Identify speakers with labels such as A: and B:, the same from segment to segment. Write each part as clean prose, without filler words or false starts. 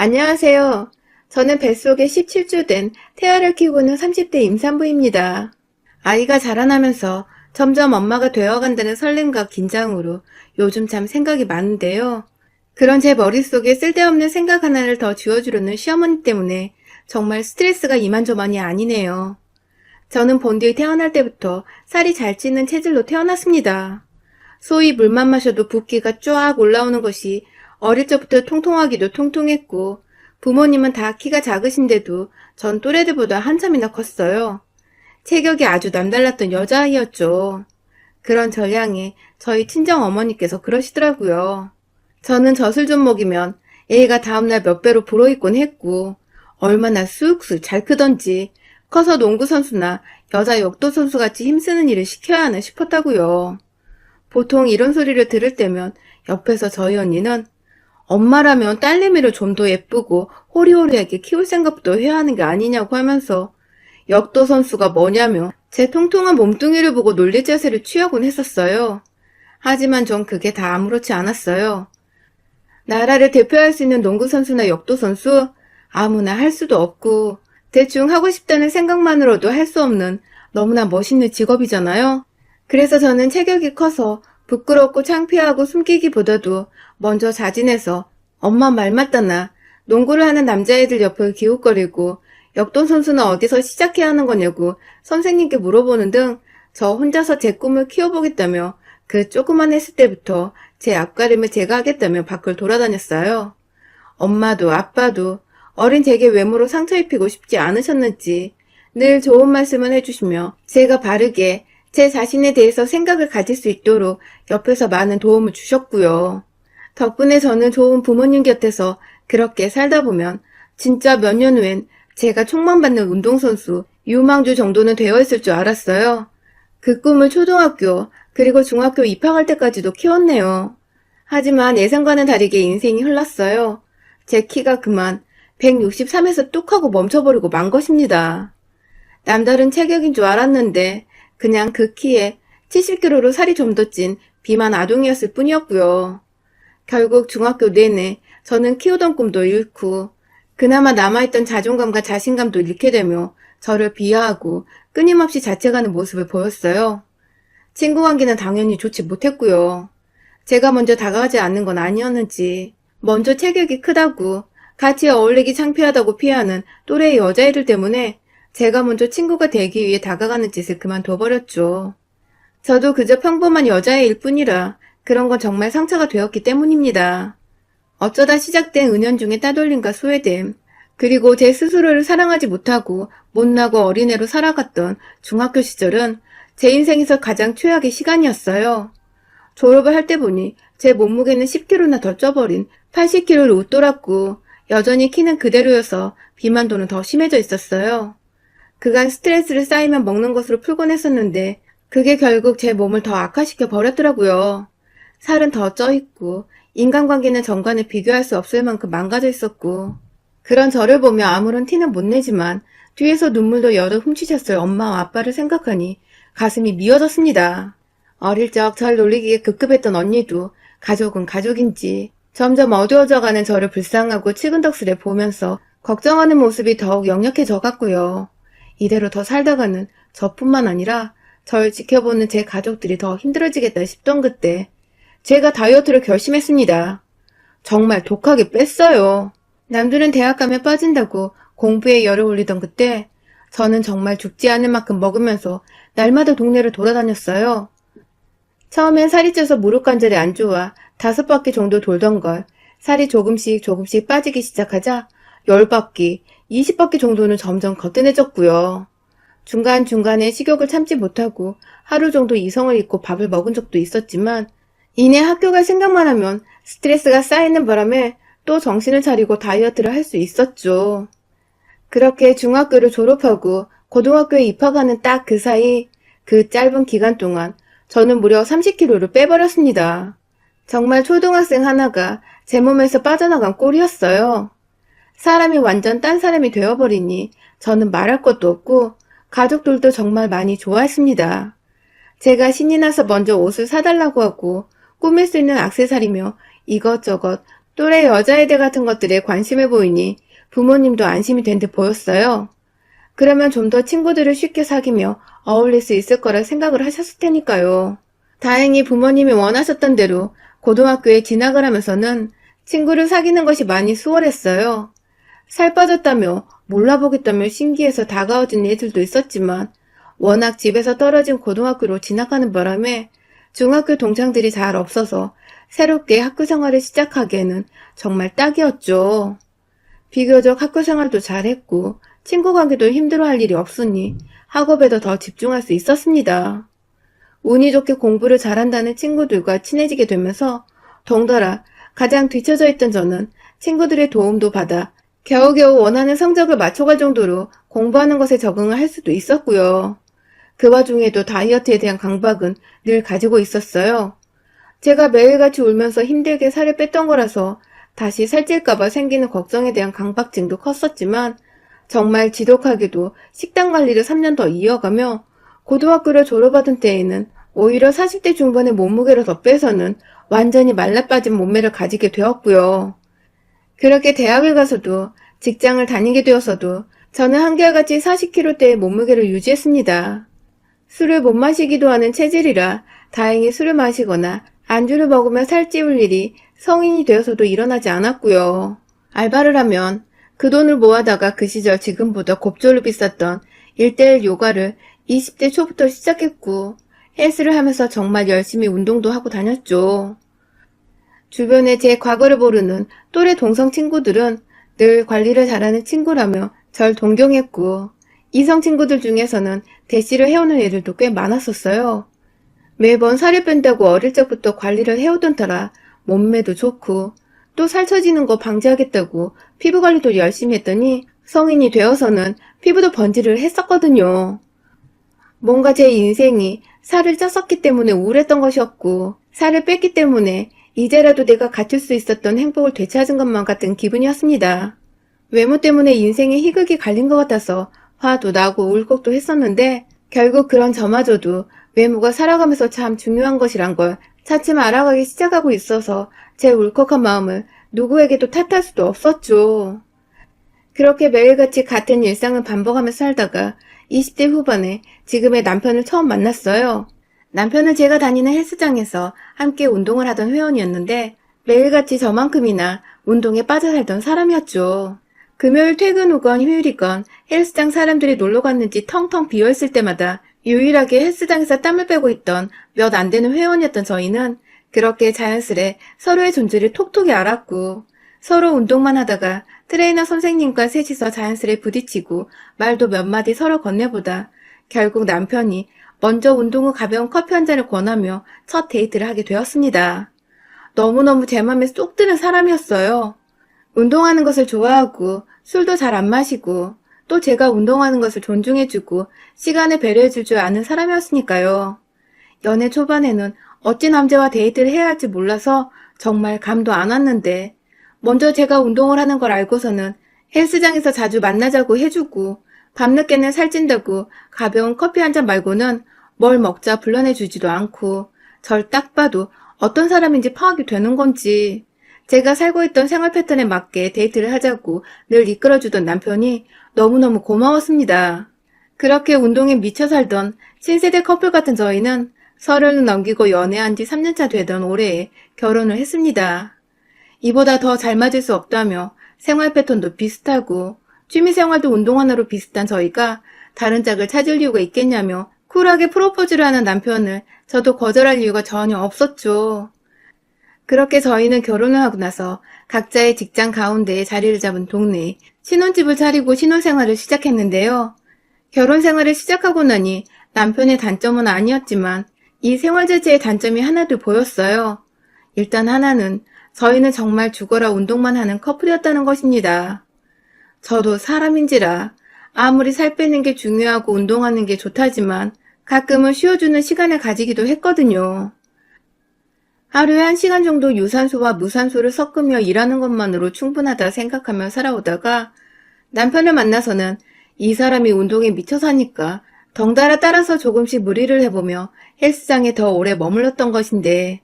A: 안녕하세요. 저는 뱃속에 17주 된 태아를 키우고 있는 30대 임산부입니다. 아이가 자라나면서 점점 엄마가 되어간다는 설렘과 긴장으로 요즘 참 생각이 많은데요. 그런 제 머릿속에 쓸데없는 생각 하나를 더 쥐어주려는 시어머니 때문에 정말 스트레스가 이만저만이 아니네요. 저는 본디 태어날 때부터 살이 잘 찌는 체질로 태어났습니다. 소위 물만 마셔도 붓기가 쫙 올라오는 것이 어릴 적부터 통통하기도 통통했고, 부모님은 다 키가 작으신데도 전 또래들보다 한참이나 컸어요. 체격이 아주 남달랐던 여자아이였죠. 그런 전량에 저희 친정 어머니께서 그러시더라고요. 저는 젖을 좀 먹이면 애가 다음날 몇 배로 불어있곤 했고, 얼마나 쑥쑥 잘 크던지 커서 농구선수나 여자 역도선수같이 힘쓰는 일을 시켜야 하나 싶었다고요. 보통 이런 소리를 들을 때면 옆에서 저희 언니는 엄마라면 딸내미를 좀 더 예쁘고 호리호리하게 키울 생각부터 해야 하는 게 아니냐고 하면서 역도 선수가 뭐냐며 제 통통한 몸뚱이를 보고 놀릴 자세를 취하곤 했었어요. 하지만 전 그게 다 아무렇지 않았어요. 나라를 대표할 수 있는 농구 선수나 역도 선수? 아무나 할 수도 없고 대충 하고 싶다는 생각만으로도 할 수 없는 너무나 멋있는 직업이잖아요. 그래서 저는 체격이 커서 부끄럽고 창피하고 숨기기보다도 먼저 자진해서 엄마 말 맞다나 농구를 하는 남자애들 옆을 기웃거리고 역도 선수는 어디서 시작해야 하는 거냐고 선생님께 물어보는 등 저 혼자서 제 꿈을 키워보겠다며 그 조그만 했을 때부터 제 앞가림을 제가 하겠다며 밖을 돌아다녔어요. 엄마도 아빠도 어린 제게 외모로 상처 입히고 싶지 않으셨는지 늘 좋은 말씀을 해주시며 제가 바르게 제 자신에 대해서 생각을 가질 수 있도록 옆에서 많은 도움을 주셨고요. 덕분에 저는 좋은 부모님 곁에서 그렇게 살다 보면 진짜 몇 년 후엔 제가 촉망받는 운동선수 유망주 정도는 되어 있을 줄 알았어요. 그 꿈을 초등학교 그리고 중학교 입학할 때까지도 키웠네요. 하지만 예상과는 다르게 인생이 흘렀어요. 제 키가 그만 163에서 뚝 하고 멈춰버리고 만 것입니다. 남다른 체격인 줄 알았는데 그냥 그 키에 70kg로 살이 좀 더 찐 비만 아동이었을 뿐이었고요. 결국 중학교 내내 저는 키우던 꿈도 잃고 그나마 남아있던 자존감과 자신감도 잃게 되며 저를 비하하고 끊임없이 자책하는 모습을 보였어요. 친구 관계는 당연히 좋지 못했고요. 제가 먼저 다가가지 않는 건 아니었는지 먼저 체격이 크다고 같이 어울리기 창피하다고 피하는 또래의 여자애들 때문에 제가 먼저 친구가 되기 위해 다가가는 짓을 그만둬버렸죠. 저도 그저 평범한 여자애일 뿐이라 그런 건 정말 상처가 되었기 때문입니다. 어쩌다 시작된 은연중의 따돌림과 소외됨, 그리고 제 스스로를 사랑하지 못하고 못나고 어린애로 살아갔던 중학교 시절은 제 인생에서 가장 최악의 시간이었어요. 졸업을 할 때 보니 제 몸무게는 10kg나 더 쪄버린 80kg를 웃돌았고 여전히 키는 그대로여서 비만도는 더 심해져 있었어요. 그간 스트레스를 쌓이면 먹는 것으로 풀곤 했었는데 그게 결국 제 몸을 더 악화시켜 버렸더라고요. 살은 더 쪄있고 인간관계는 전과는 비교할 수 없을 만큼 망가져 있었고 그런 저를 보며 아무런 티는 못 내지만 뒤에서 눈물도 여러 훔치셨을 엄마와 아빠를 생각하니 가슴이 미어졌습니다. 어릴 적 절 놀리기에 급급했던 언니도 가족은 가족인지 점점 어두워져가는 저를 불쌍하고 치근덕스레 보면서 걱정하는 모습이 더욱 역력해져 갔고요. 이대로 더 살다가는 저뿐만 아니라 절 지켜보는 제 가족들이 더 힘들어지겠다 싶던 그때 제가 다이어트를 결심했습니다. 정말 독하게 뺐어요. 남들은 대학 가면 빠진다고 공부에 열을 올리던 그때 저는 정말 죽지 않을 만큼 먹으면서 날마다 동네를 돌아다녔어요. 처음엔 살이 쪄서 무릎 관절이 안 좋아 5바퀴 정도 돌던 걸 살이 조금씩 빠지기 시작하자 10바퀴, 20바퀴 정도는 점점 거뜬해졌고요. 중간중간에 식욕을 참지 못하고 하루 정도 이성을 잃고 밥을 먹은 적도 있었지만 이내 학교 갈 생각만 하면 스트레스가 쌓이는 바람에 또 정신을 차리고 다이어트를 할 수 있었죠. 그렇게 중학교를 졸업하고 고등학교에 입학하는 딱 그 사이 그 짧은 기간 동안 저는 무려 30kg를 빼버렸습니다. 정말 초등학생 하나가 제 몸에서 빠져나간 꼴이었어요. 사람이 완전 딴 사람이 되어버리니 저는 말할 것도 없고 가족들도 정말 많이 좋아했습니다. 제가 신이 나서 먼저 옷을 사달라고 하고 꾸밀 수 있는 액세서리며 이것저것 또래 여자애들 같은 것들에 관심을 보이니 부모님도 안심이 된 듯 보였어요. 그러면 좀 더 친구들을 쉽게 사귀며 어울릴 수 있을 거라 생각을 하셨을 테니까요. 다행히 부모님이 원하셨던 대로 고등학교에 진학을 하면서는 친구를 사귀는 것이 많이 수월했어요. 살 빠졌다며 몰라보겠다며 신기해서 다가와준 애들도 있었지만 워낙 집에서 떨어진 고등학교로 진학하는 바람에 중학교 동창들이 잘 없어서 새롭게 학교 생활을 시작하기에는 정말 딱이었죠. 비교적 학교 생활도 잘했고 친구 관계도 힘들어할 일이 없으니 학업에도 더 집중할 수 있었습니다. 운이 좋게 공부를 잘한다는 친구들과 친해지게 되면서 덩달아 가장 뒤처져 있던 저는 친구들의 도움도 받아 겨우겨우 원하는 성적을 맞춰갈 정도로 공부하는 것에 적응을 할 수도 있었고요. 그 와중에도 다이어트에 대한 강박은 늘 가지고 있었어요. 제가 매일같이 울면서 힘들게 살을 뺐던 거라서 다시 살찔까봐 생기는 걱정에 대한 강박증도 컸었지만 정말 지독하게도 식단 관리를 3년 더 이어가며 고등학교를 졸업하던 때에는 오히려 40대 중반의 몸무게를 더 빼서는 완전히 말라빠진 몸매를 가지게 되었고요. 그렇게 대학을 가서도 직장을 다니게 되어서도 저는 한결같이 40kg대의 몸무게를 유지했습니다. 술을 못 마시기도 하는 체질이라 다행히 술을 마시거나 안주를 먹으며 살찌울 일이 성인이 되어서도 일어나지 않았고요. 알바를 하면 그 돈을 모아다가 그 시절 지금보다 곱절로 비쌌던 1:1 요가를 20대 초부터 시작했고 헬스를 하면서 정말 열심히 운동도 하고 다녔죠. 주변에 제 과거를 모르는 또래 동성 친구들은 늘 관리를 잘하는 친구라며 절 동경했고 이성 친구들 중에서는 대시를 해오는 애들도 꽤 많았었어요. 매번 살을 뺀다고 어릴 적부터 관리를 해오던 터라 몸매도 좋고 또 살처지는 거 방지하겠다고 피부 관리도 열심히 했더니 성인이 되어서는 피부도 번지를 했었거든요. 뭔가 제 인생이 살을 쪘었기 때문에 우울했던 것이었고 살을 뺐기 때문에 이제라도 내가 갖출 수 있었던 행복을 되찾은 것만 같은 기분이었습니다. 외모 때문에 인생에 희극이 갈린 것 같아서 화도 나고 울컥도 했었는데 결국 그런 저마저도 외모가 살아가면서 참 중요한 것이란 걸 차츰 알아가기 시작하고 있어서 제 울컥한 마음을 누구에게도 탓할 수도 없었죠. 그렇게 매일같이 같은 일상을 반복하며 살다가 20대 후반에 지금의 남편을 처음 만났어요. 남편은 제가 다니는 헬스장에서 함께 운동을 하던 회원이었는데 매일같이 저만큼이나 운동에 빠져 살던 사람이었죠. 금요일 퇴근 후건 휴일이건 헬스장 사람들이 놀러 갔는지 텅텅 비어있을 때마다 유일하게 헬스장에서 땀을 빼고 있던 몇 안 되는 회원이었던 저희는 그렇게 자연스레 서로의 존재를 톡톡히 알았고 서로 운동만 하다가 트레이너 선생님과 셋이서 자연스레 부딪히고 말도 몇 마디 서로 건네보다 결국 남편이 먼저 운동 후 가벼운 커피 한 잔을 권하며 첫 데이트를 하게 되었습니다. 너무너무 제 맘에 쏙 드는 사람이었어요. 운동하는 것을 좋아하고 술도 잘 안 마시고 또 제가 운동하는 것을 존중해주고 시간을 배려해줄 줄 아는 사람이었으니까요. 연애 초반에는 어찌 남자와 데이트를 해야 할지 몰라서 정말 감도 안 왔는데 먼저 제가 운동을 하는 걸 알고서는 헬스장에서 자주 만나자고 해주고 밤늦게는 살찐다고 가벼운 커피 한 잔 말고는 뭘 먹자 불러내주지도 않고 절 딱 봐도 어떤 사람인지 파악이 되는 건지 제가 살고 있던 생활 패턴에 맞게 데이트를 하자고 늘 이끌어주던 남편이 너무너무 고마웠습니다. 그렇게 운동에 미쳐 살던 신세대 커플 같은 저희는 30을 넘기고 연애한 지 3년차 되던 올해에 결혼을 했습니다. 이보다 더 잘 맞을 수 없다며 생활 패턴도 비슷하고 취미생활도 운동 하나로 비슷한 저희가 다른 짝을 찾을 이유가 있겠냐며 쿨하게 프로포즈를 하는 남편을 저도 거절할 이유가 전혀 없었죠. 그렇게 저희는 결혼을 하고 나서 각자의 직장 가운데에 자리를 잡은 동네에 신혼집을 차리고 신혼생활을 시작했는데요. 결혼생활을 시작하고 나니 남편의 단점은 아니었지만 이 생활 자체의 단점이 하나도 보였어요. 일단 하나는 저희는 정말 죽어라 운동만 하는 커플이었다는 것입니다. 저도 사람인지라 아무리 살 빼는 게 중요하고 운동하는 게 좋다지만 가끔은 쉬어주는 시간을 가지기도 했거든요. 하루에 1시간 정도 유산소와 무산소를 섞으며 일하는 것만으로 충분하다 생각하며 살아오다가 남편을 만나서는 이 사람이 운동에 미쳐 사니까 덩달아 따라서 조금씩 무리를 해보며 헬스장에 더 오래 머물렀던 것인데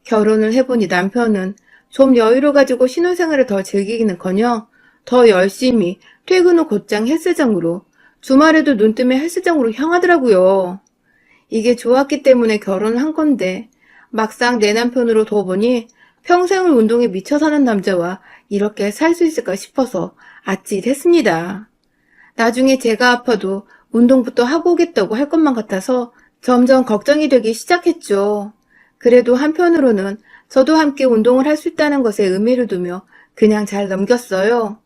A: 결혼을 해보니 남편은 좀 여유를 가지고 신혼생활을 더 즐기기는커녕 더 열심히 퇴근 후 곧장 헬스장으로, 주말에도 눈 뜨면 헬스장으로 향하더라고요. 이게 좋았기 때문에 결혼을 한 건데 막상 내 남편으로 둬보니 평생을 운동에 미쳐 사는 남자와 이렇게 살 수 있을까 싶어서 아찔했습니다. 나중에 제가 아파도 운동부터 하고 오겠다고 할 것만 같아서 점점 걱정이 되기 시작했죠. 그래도 한편으로는 저도 함께 운동을 할 수 있다는 것에 의미를 두며 그냥 잘 넘겼어요.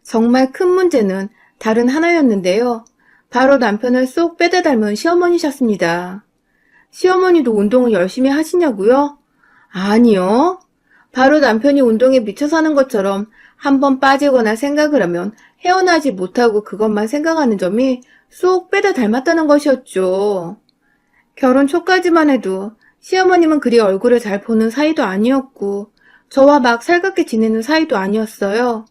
A: 정말 큰 문제는 다른 하나였는데요. 바로 남편을 쏙 빼다 닮은 시어머니셨습니다. 시어머니도 운동을 열심히 하시냐고요? 아니요. 바로 남편이 운동에 미쳐 사는 것처럼 한번 빠지거나 생각을 하면 헤어나지 못하고 그것만 생각하는 점이 쏙 빼다 닮았다는 것이었죠. 결혼 초까지만 해도 시어머님은 그리 얼굴을 잘 보는 사이도 아니었고 저와 막 살갑게 지내는 사이도 아니었어요.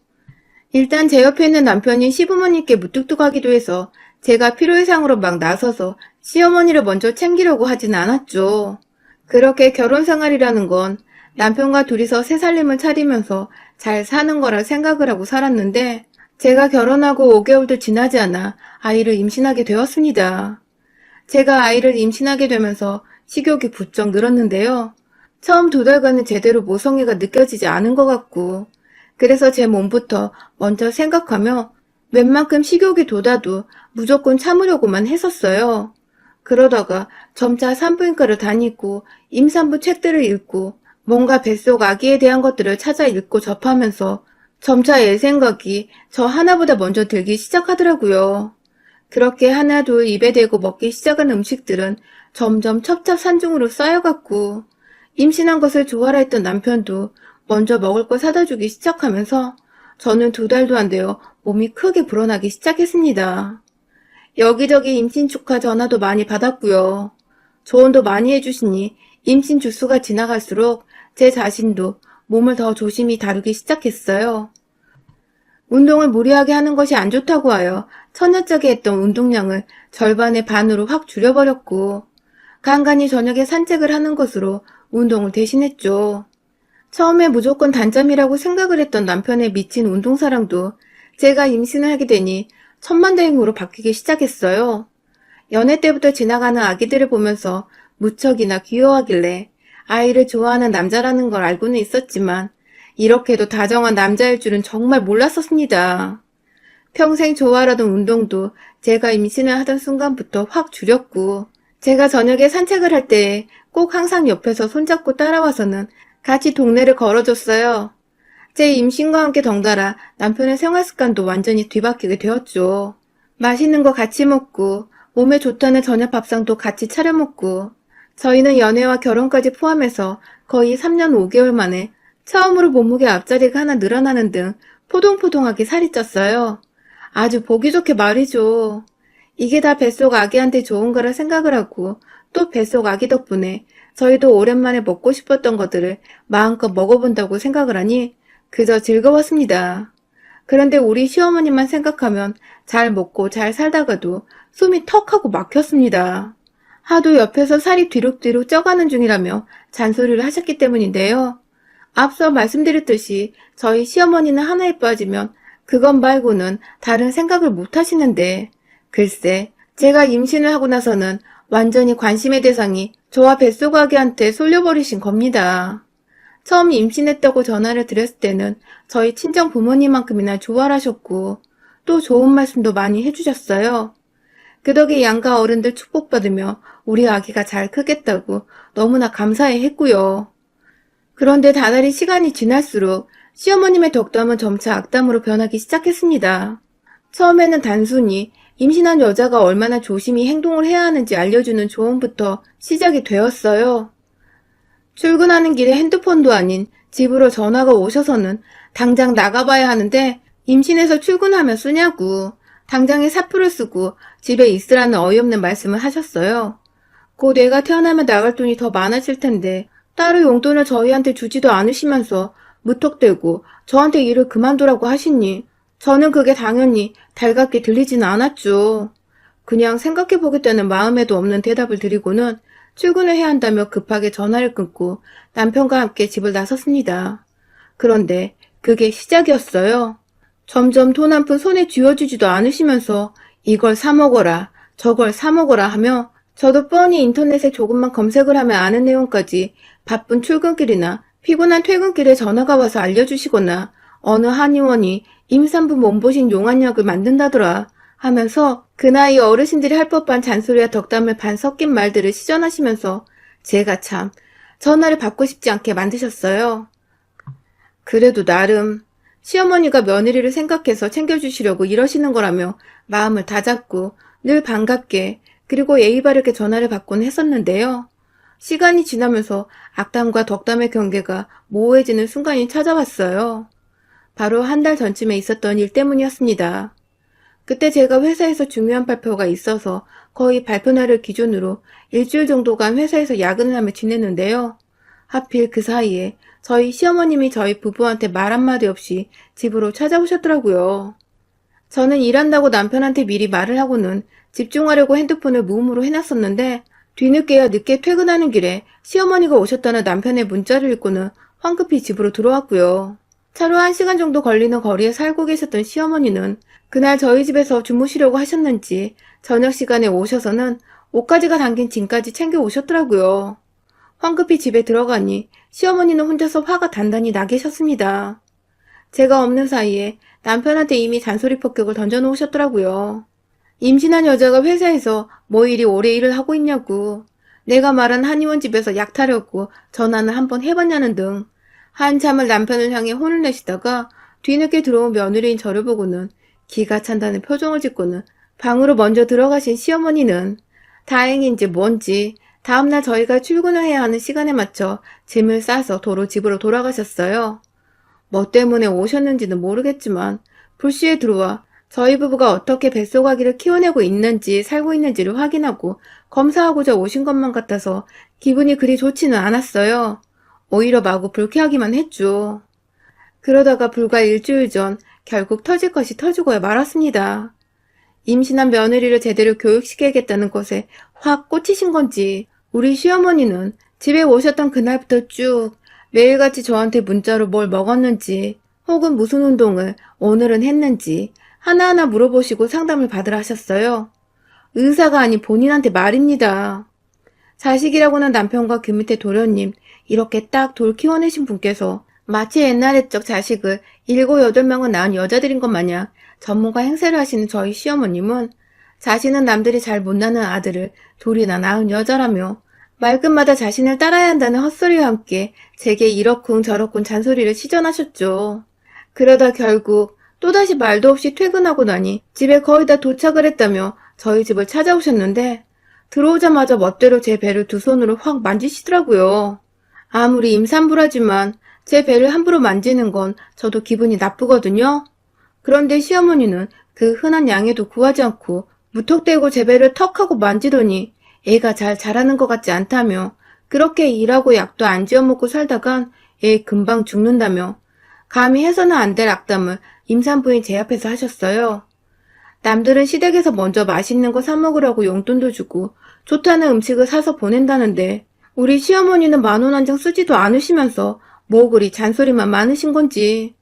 A: 일단 제 옆에 있는 남편이 시부모님께 무뚝뚝하기도 해서 제가 필요이상으로 막 나서서 시어머니를 먼저 챙기려고 하진 않았죠. 그렇게 결혼 생활이라는 건 남편과 둘이서 새 살림을 차리면서 잘 사는 거라 생각을 하고 살았는데 제가 결혼하고 5개월도 지나지 않아 아이를 임신하게 되었습니다. 제가 아이를 임신하게 되면서 식욕이 부쩍 늘었는데요. 처음 2달간은 제대로 모성애가 느껴지지 않은 것 같고 그래서 제 몸부터 먼저 생각하며 웬만큼 식욕이 돋아도 무조건 참으려고만 했었어요. 그러다가 점차 산부인과를 다니고 임산부 책들을 읽고 뭔가 뱃속 아기에 대한 것들을 찾아 읽고 접하면서 점차 애 생각이 저 하나보다 먼저 들기 시작하더라고요. 그렇게 하나 둘 입에 대고 먹기 시작한 음식들은 점점 첩첩산중으로 쌓여갔고 임신한 것을 좋아라 했던 남편도 먼저 먹을 걸 사다 주기 시작하면서 저는 2달도 안 되어 몸이 크게 불어나기 시작했습니다. 여기저기 임신 축하 전화도 많이 받았고요. 조언도 많이 해주시니 임신 주수가 지나갈수록 제 자신도 몸을 더 조심히 다루기 시작했어요. 운동을 무리하게 하는 것이 안 좋다고 하여 처녀짝에 했던 운동량을 절반의 반으로 확 줄여버렸고 간간히 저녁에 산책을 하는 것으로 운동을 대신했죠. 처음에 무조건 단점이라고 생각을 했던 남편의 미친 운동사랑도 제가 임신을 하게 되니 천만다행으로 바뀌기 시작했어요. 연애 때부터 지나가는 아기들을 보면서 무척이나 귀여워하길래 아이를 좋아하는 남자라는 걸 알고는 있었지만 이렇게도 다정한 남자일 줄은 정말 몰랐었습니다. 평생 좋아하던 운동도 제가 임신을 하던 순간부터 확 줄였고 제가 저녁에 산책을 할 때 꼭 항상 옆에서 손잡고 따라와서는 같이 동네를 걸어줬어요. 제 임신과 함께 덩달아 남편의 생활습관도 완전히 뒤바뀌게 되었죠. 맛있는 거 같이 먹고 몸에 좋다는 저녁 밥상도 같이 차려 먹고 저희는 연애와 결혼까지 포함해서 거의 3년 5개월 만에 처음으로 몸무게 앞자리가 하나 늘어나는 등 포동포동하게 살이 쪘어요. 아주 보기 좋게 말이죠. 이게 다 뱃속 아기한테 좋은 거라 생각을 하고 또 뱃속 아기 덕분에 저희도 오랜만에 먹고 싶었던 것들을 마음껏 먹어본다고 생각을 하니 그저 즐거웠습니다. 그런데 우리 시어머니만 생각하면 잘 먹고 잘 살다가도 숨이 턱하고 막혔습니다. 하도 옆에서 살이 뒤룩뒤룩 쪄가는 중이라며 잔소리를 하셨기 때문인데요. 앞서 말씀드렸듯이 저희 시어머니는 하나에 빠지면 그것 말고는 다른 생각을 못 하시는데 글쎄 제가 임신을 하고 나서는 완전히 관심의 대상이 저와 뱃속 아기한테 쏠려버리신 겁니다. 처음 임신했다고 전화를 드렸을 때는 저희 친정 부모님만큼이나 좋아를 하셨고 또 좋은 말씀도 많이 해주셨어요. 그 덕에 양가 어른들 축복받으며 우리 아기가 잘 크겠다고 너무나 감사해 했고요. 그런데 다달이 시간이 지날수록 시어머님의 덕담은 점차 악담으로 변하기 시작했습니다. 처음에는 단순히 임신한 여자가 얼마나 조심히 행동을 해야 하는지 알려주는 조언부터 시작이 되었어요. 출근하는 길에 핸드폰도 아닌 집으로 전화가 오셔서는 당장 나가봐야 하는데 임신해서 출근하면 쓰냐고 당장에 사표를 쓰고 집에 있으라는 어이없는 말씀을 하셨어요. 곧 애가 태어나면 나갈 돈이 더 많아질 텐데 따로 용돈을 저희한테 주지도 않으시면서 무턱대고 저한테 일을 그만두라고 하시니 저는 그게 당연히 달갑게 들리지는 않았죠. 그냥 생각해보겠다는 마음에도 없는 대답을 드리고는 출근을 해야 한다며 급하게 전화를 끊고 남편과 함께 집을 나섰습니다. 그런데 그게 시작이었어요. 점점 돈 한 푼 손에 쥐어주지도 않으시면서 이걸 사 먹어라, 저걸 사 먹어라 하며 저도 뻔히 인터넷에 조금만 검색을 하면 아는 내용까지 바쁜 출근길이나 피곤한 퇴근길에 전화가 와서 알려주시거나 어느 한의원이 임산부 몸보신 용안약을 만든다더라 하면서 그 나이 어르신들이 할 법한 잔소리와 덕담을 반 섞인 말들을 시전하시면서 제가 참 전화를 받고 싶지 않게 만드셨어요. 그래도 나름 시어머니가 며느리를 생각해서 챙겨주시려고 이러시는 거라며 마음을 다잡고 늘 반갑게 그리고 예의 바르게 전화를 받곤 했었는데요. 시간이 지나면서 악담과 덕담의 경계가 모호해지는 순간이 찾아왔어요. 바로 한 달 전쯤에 있었던 일 때문이었습니다. 그때 제가 회사에서 중요한 발표가 있어서 거의 발표날을 기준으로 일주일 정도간 회사에서 야근을 하며 지냈는데요. 하필 그 사이에 저희 시어머님이 저희 부부한테 말 한마디 없이 집으로 찾아오셨더라고요. 저는 일한다고 남편한테 미리 말을 하고는 집중하려고 핸드폰을 무음으로 해놨었는데 뒤늦게야 늦게 퇴근하는 길에 시어머니가 오셨다는 남편의 문자를 읽고는 황급히 집으로 들어왔고요. 차로 1시간 정도 걸리는 거리에 살고 계셨던 시어머니는 그날 저희 집에서 주무시려고 하셨는지 저녁 시간에 오셔서는 옷가지가 담긴 짐까지 챙겨 오셨더라고요. 황급히 집에 들어가니 시어머니는 혼자서 화가 단단히 나 계셨습니다. 제가 없는 사이에 남편한테 이미 잔소리 폭격을 던져놓으셨더라고요. 임신한 여자가 회사에서 뭐 이리 오래 일을 하고 있냐고, 내가 말한 한의원 집에서 약 타려고 전화는 한번 해봤냐는 등 한참을 남편을 향해 혼을 내시다가 뒤늦게 들어온 며느리인 저를 보고는 기가 찬다는 표정을 짓고는 방으로 먼저 들어가신 시어머니는 다행인지 뭔지 다음날 저희가 출근을 해야 하는 시간에 맞춰 짐을 싸서 도로 집으로 돌아가셨어요. 뭐 때문에 오셨는지는 모르겠지만 불시에 들어와 저희 부부가 어떻게 뱃속아기를 키워내고 있는지 살고 있는지를 확인하고 검사하고자 오신 것만 같아서 기분이 그리 좋지는 않았어요. 오히려 마구 불쾌하기만 했죠. 그러다가 불과 일주일 전 결국 터질 것이 터지고야 말았습니다. 임신한 며느리를 제대로 교육시켜야겠다는 것에 확 꽂히신 건지 우리 시어머니는 집에 오셨던 그날부터 쭉 매일같이 저한테 문자로 뭘 먹었는지 혹은 무슨 운동을 오늘은 했는지 하나하나 물어보시고 상담을 받으라 하셨어요. 의사가 아닌 본인한테 말입니다. 자식이라고는 남편과 그 밑에 도련님 이렇게 딱 돌 키워내신 분께서 마치 옛날 옛적 자식을 7, 8명은 낳은 여자들인 것 마냥 전문가 행세를 하시는 저희 시어머님은 자신은 남들이 잘 못 낳는 아들을 둘이나 낳은 여자라며 말끝마다 자신을 따라야 한다는 헛소리와 함께 제게 이러쿵 저러쿵 잔소리를 시전하셨죠. 그러다 결국 또다시 말도 없이 퇴근하고 나니 집에 거의 다 도착을 했다며 저희 집을 찾아오셨는데 들어오자마자 멋대로 제 배를 두 손으로 확 만지시더라고요. 아무리 임산부라지만 제 배를 함부로 만지는 건 저도 기분이 나쁘거든요. 그런데 시어머니는 그 흔한 양해도 구하지 않고 무턱대고 제 배를 턱하고 만지더니 애가 잘 자라는 것 같지 않다며 그렇게 일하고 약도 안 지어먹고 살다간 애 금방 죽는다며 감히 해서는 안 될 악담을 임산부인 제 앞에서 하셨어요. 남들은 시댁에서 먼저 맛있는 거 사 먹으라고 용돈도 주고 좋다는 음식을 사서 보낸다는데 우리 시어머니는 10,000원 한 장 쓰지도 않으시면서 뭐 그리 잔소리만 많으신 건지.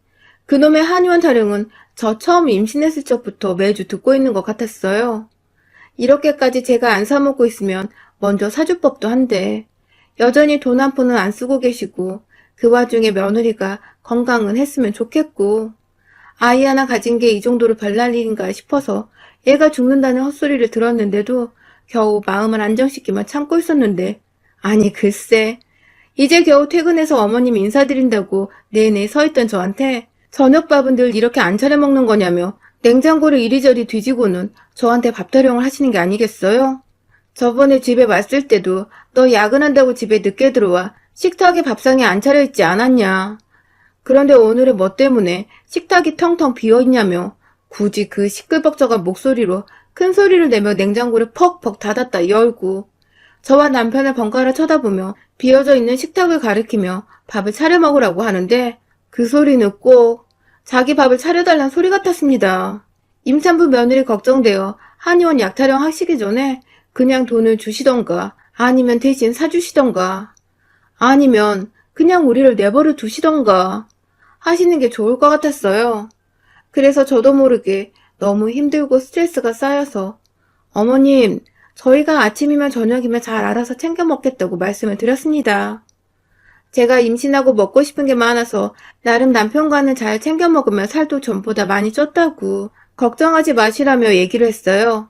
A: 그놈의 한의원 타령은 저 처음 임신했을 적부터 매주 듣고 있는 것 같았어요. 이렇게까지 제가 안 사먹고 있으면 먼저 사줄 법도 한데 여전히 돈 한 푼은 안 쓰고 계시고 그 와중에 며느리가 건강은 했으면 좋겠고 아이 하나 가진 게 이 정도로 별날 일인가 싶어서 얘가 죽는다는 헛소리를 들었는데도 겨우 마음을 안정시키며 참고 있었는데 아니 글쎄 이제 겨우 퇴근해서 어머님 인사드린다고 내내 서있던 저한테 저녁밥은 늘 이렇게 안 차려 먹는 거냐며 냉장고를 이리저리 뒤지고는 저한테 밥 타령을 하시는 게 아니겠어요? 저번에 집에 왔을 때도 너 야근한다고 집에 늦게 들어와 식탁에 밥상에 안 차려있지 않았냐. 그런데 오늘은 뭐 때문에 식탁이 텅텅 비어있냐며 굳이 그 시끌벅적한 목소리로 큰 소리를 내며 냉장고를 퍽퍽 닫았다 열고 저와 남편을 번갈아 쳐다보며 비어져 있는 식탁을 가리키며 밥을 차려 먹으라고 하는데 그 소리는 꼭 자기 밥을 차려달란 소리 같았습니다. 임산부 며느리 걱정되어 한의원 약 타령 하시기 전에 그냥 돈을 주시던가 아니면 대신 사주시던가 아니면 그냥 우리를 내버려 두시던가 하시는 게 좋을 것 같았어요. 그래서 저도 모르게 너무 힘들고 스트레스가 쌓여서 어머님, 저희가 아침이면 저녁이면 잘 알아서 챙겨 먹겠다고 말씀을 드렸습니다. 제가 임신하고 먹고 싶은 게 많아서 나름 남편과는 잘 챙겨 먹으면 살도 전보다 많이 쪘다고 걱정하지 마시라며 얘기를 했어요.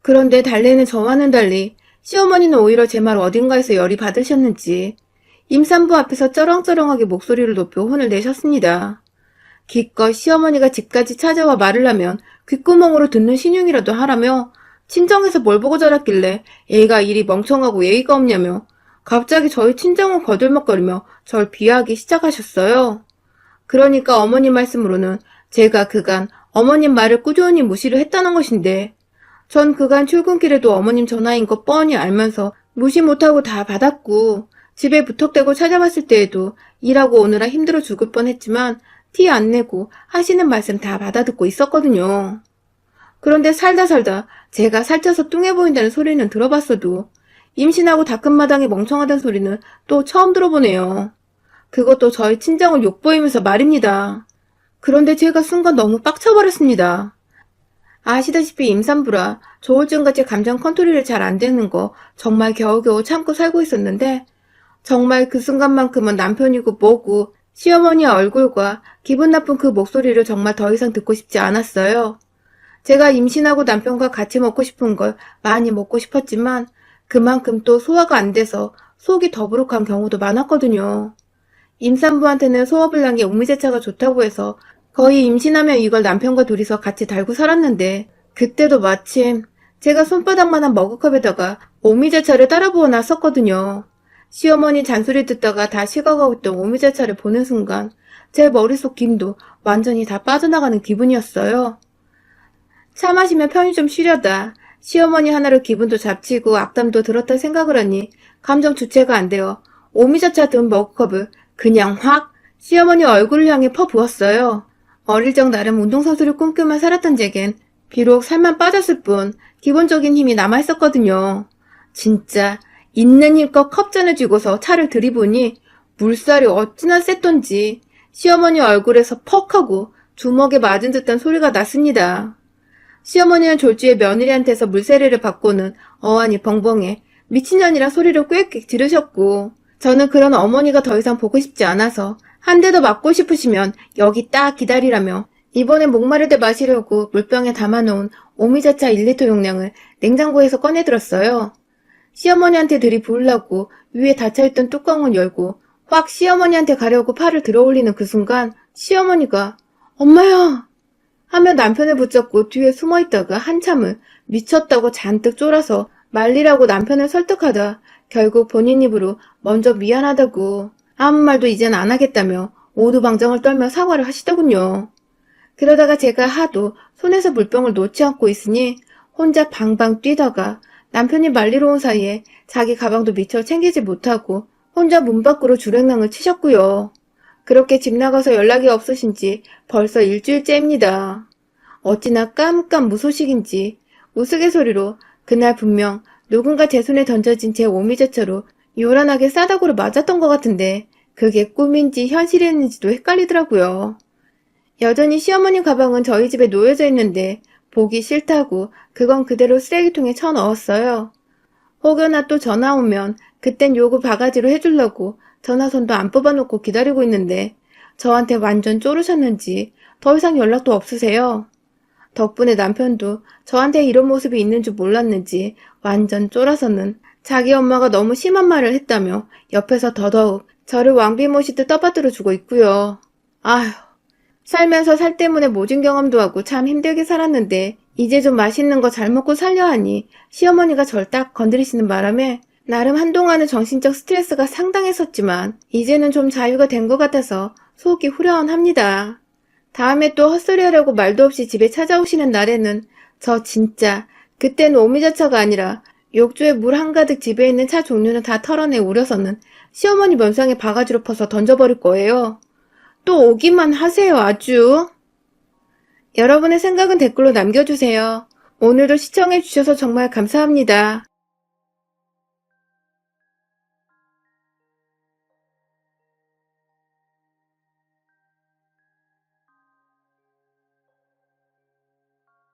A: 그런데 달래는 저와는 달리 시어머니는 오히려 제 말 어딘가에서 열이 받으셨는지 임산부 앞에서 쩌렁쩌렁하게 목소리를 높여 혼을 내셨습니다. 기껏 시어머니가 집까지 찾아와 말을 하면 귓구멍으로 듣는 신용이라도 하라며 친정에서 뭘 보고 자랐길래 애가 이리 멍청하고 예의가 없냐며 갑자기 저희 친정을 거들먹거리며 절 비하하기 시작하셨어요. 그러니까 어머님 말씀으로는 제가 그간 어머님 말을 꾸준히 무시를 했다는 것인데 전 그간 출근길에도 어머님 전화인 거 뻔히 알면서 무시 못하고 다 받았고 집에 무턱대고 찾아왔을 때에도 일하고 오느라 힘들어 죽을 뻔했지만 티 안 내고 하시는 말씀 다 받아듣고 있었거든요. 그런데 살다 제가 살쪄서 뚱해 보인다는 소리는 들어봤어도 임신하고 다 큰 마당에 멍청하다는 소리는 또 처음 들어보네요. 그것도 저희 친정을 욕보이면서 말입니다. 그런데 제가 순간 너무 빡쳐버렸습니다. 아시다시피 임산부라 조울증같이 감정 컨트롤이 잘 안 되는 거 정말 겨우겨우 참고 살고 있었는데 정말 그 순간만큼은 남편이고 뭐고 시어머니 얼굴과 기분 나쁜 그 목소리를 정말 더 이상 듣고 싶지 않았어요. 제가 임신하고 남편과 같이 먹고 싶은 걸 많이 먹고 싶었지만 그만큼 또 소화가 안 돼서 속이 더부룩한 경우도 많았거든요. 임산부한테는 소화불량에 옥미제차가 좋다고 해서 거의 임신하면 이걸 남편과 둘이서 같이 달고 살았는데 그때도 마침 제가 손바닥만한 머그컵에다가 옥미제차를 따라 부어 놨었거든요. 시어머니 잔소리 듣다가 다 식어가고 있던 오미자차를 보는 순간 제 머릿속 김도 완전히 다 빠져나가는 기분이었어요. 차 마시면 편히 좀 쉬려다 시어머니 하나로 기분도 잡치고 악담도 들었다 생각을 하니 감정 주체가 안 되어 오미자차 든 머그컵을 그냥 확 시어머니 얼굴을 향해 퍼부었어요. 어릴 적 나름 운동선수를 꿈꾸며 살았던 제겐 비록 살만 빠졌을 뿐 기본적인 힘이 남아있었거든요. 진짜 있는 힘껏 컵잔을 쥐고서 차를 들이보니 물살이 어찌나 셌던지 시어머니 얼굴에서 퍽 하고 주먹에 맞은 듯한 소리가 났습니다. 시어머니는 졸지에 며느리한테서 물세례를 받고는 어안이 벙벙해 미친년이라 소리를 꽥꽥 지르셨고 저는 그런 어머니가 더 이상 보고 싶지 않아서 한 대 더 맞고 싶으시면 여기 딱 기다리라며 이번에 목마를 때 마시려고 물병에 담아놓은 오미자차 1리터 용량을 냉장고에서 꺼내들었어요. 시어머니한테 들이부으려고 위에 닫혀있던 뚜껑을 열고 확 시어머니한테 가려고 팔을 들어올리는 그 순간 시어머니가 엄마야! 하며 남편을 붙잡고 뒤에 숨어있다가 한참을 미쳤다고 잔뜩 쫄아서 말리라고 남편을 설득하다 결국 본인 입으로 먼저 미안하다고 아무 말도 이젠 안 하겠다며 오두방정을 떨며 사과를 하시더군요. 그러다가 제가 하도 손에서 물병을 놓지 않고 있으니 혼자 방방 뛰다가 남편이 말리러 온 사이에 자기 가방도 미처 챙기지 못하고 혼자 문 밖으로 주랭랑을 치셨고요. 그렇게 집 나가서 연락이 없으신 지 벌써 일주일째입니다. 어찌나 깜깜 무소식인지 우스갯소리로 그날 분명 누군가 제 손에 던져진 제 오미자차로 요란하게 싸다구를 맞았던 것 같은데 그게 꿈인지 현실이었는지도 헷갈리더라고요. 여전히 시어머니 가방은 저희 집에 놓여져 있는데 보기 싫다고 그건 그대로 쓰레기통에 쳐넣었어요. 혹여나 또 전화 오면 그땐 요구 바가지로 해주려고 전화선도 안 뽑아놓고 기다리고 있는데 저한테 완전 쪼르셨는지 더 이상 연락도 없으세요. 덕분에 남편도 저한테 이런 모습이 있는 줄 몰랐는지 완전 쫄아서는 자기 엄마가 너무 심한 말을 했다며 옆에서 더더욱 저를 왕비 모시듯 떠받들어 주고 있고요. 아휴, 살면서 살 때문에 모진 경험도 하고 참 힘들게 살았는데 이제 좀 맛있는 거 잘 먹고 살려 하니 시어머니가 절 딱 건드리시는 바람에 나름 한동안은 정신적 스트레스가 상당했었지만 이제는 좀 자유가 된 것 같아서 속이 후련합니다. 다음에 또 헛소리하려고 말도 없이 집에 찾아오시는 날에는 저 진짜 그땐 오미자차가 아니라 욕조에 물 한가득 집에 있는 차 종류는 다 털어내 우려서는 시어머니 면상에 바가지로 퍼서 던져버릴 거예요. 또 오기만 하세요 아주. 여러분의 생각은 댓글로 남겨주세요. 오늘도 시청해주셔서 정말 감사합니다.